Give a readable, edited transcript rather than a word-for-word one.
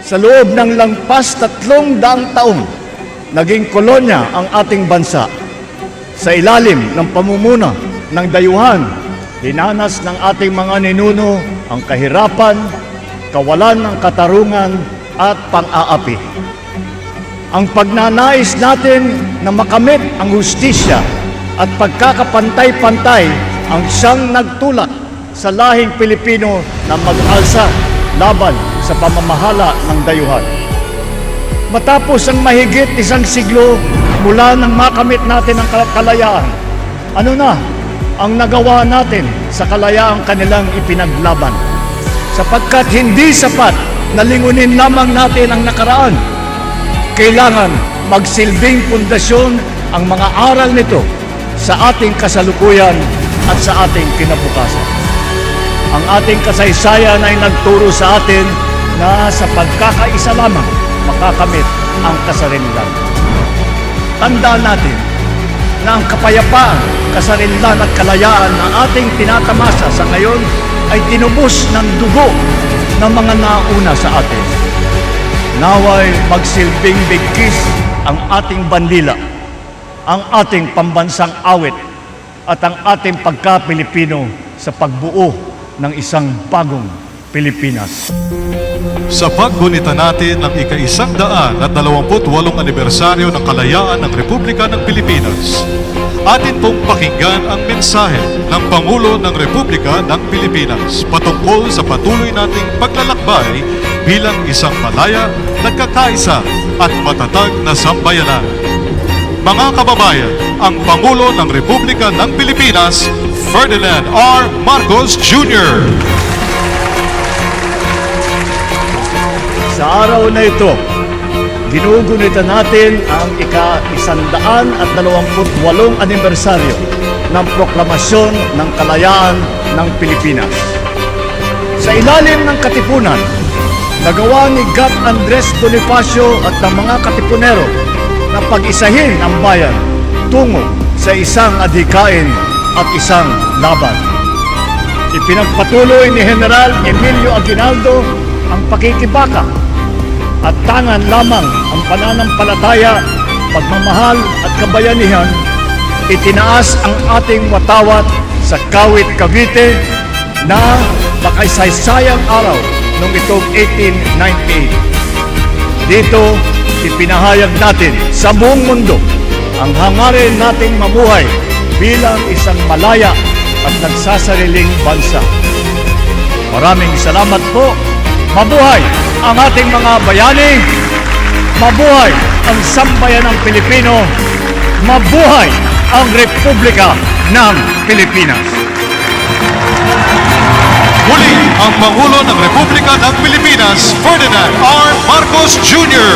Sa loob ng lampas 300 taon, naging kolonya ang ating bansa. Sa ilalim ng pamumuno ng dayuhan, dinanas ng ating mga ninuno ang kahirapan, kawalan ng katarungan at pang-aapi. Ang pagnanais natin na makamit ang hustisya at pagkakapantay-pantay ang siyang nagtulak sa lahing Pilipino na mag-alsa laban sa pamamahala ng dayuhan. Matapos ang mahigit 1 siglo mula nang makamit natin ang kalayaan, ano na ang nagawa natin sa kalayaang kanilang ipinaglaban? Sapagkat hindi sapat na lingunin lamang natin ang nakaraan. Kailangan magsilbing pundasyon ang mga aral nito sa ating kasalukuyan at sa ating kinabukasan. Ang ating kasaysayan ay nagturo sa atin na sa pagkakaisa lamang makakamit ang kasarinlan. Tandaan natin na ang kapayapaan, kasarinlan at kalayaan na ating tinatamasa sa ngayon ay tinubos ng dugo ng mga nauna sa atin. Naway magsilbing bigkis ang ating bandila, ang ating pambansang awit at ang ating pagka-Pilipino sa pagbuo ng isang bagong Pilipinas. Sa paggunita natin ng ika-128 anibersaryo ng kalayaan ng Republika ng Pilipinas, atin pong pakinggan ang mensahe ng Pangulo ng Republika ng Pilipinas patungkol sa patuloy nating paglalakbay bilang isang malaya, nagkakaisa at matatag na sambayanan. Mga kababayan, ang Pangulo ng Republika ng Pilipinas, Ferdinand R. Marcos Jr. Sa araw na ito, ginugunita natin ang ika-128 anibersaryo ng proklamasyon ng kalayaan ng Pilipinas. Sa ilalim ng katipunan, nagawa ni Gat Andres Bonifacio at ng mga katipunero na pag-isahin ang bayan tungo sa isang adhikain at isang laban. Ipinagpatuloy ni General Emilio Aguinaldo ang pakikibaka at tangan lamang ang pananampalataya, pagmamahal at kabayanihan. Itinaas ang ating watawat sa Kawit, Cavite na makasaysayang araw noong itong 1898. Dito, ipinahayag natin sa buong mundo ang hangarin nating mamuhay bilang isang malaya at nagsasariling bansa. Maraming salamat po. Mabuhay ang ating mga bayani. Mabuhay ang sambayanang Pilipino. Mabuhay ang Republika ng Pilipinas. Muli ang Pangulo ng Republika ng Pilipinas, Ferdinand R. Marcos Jr.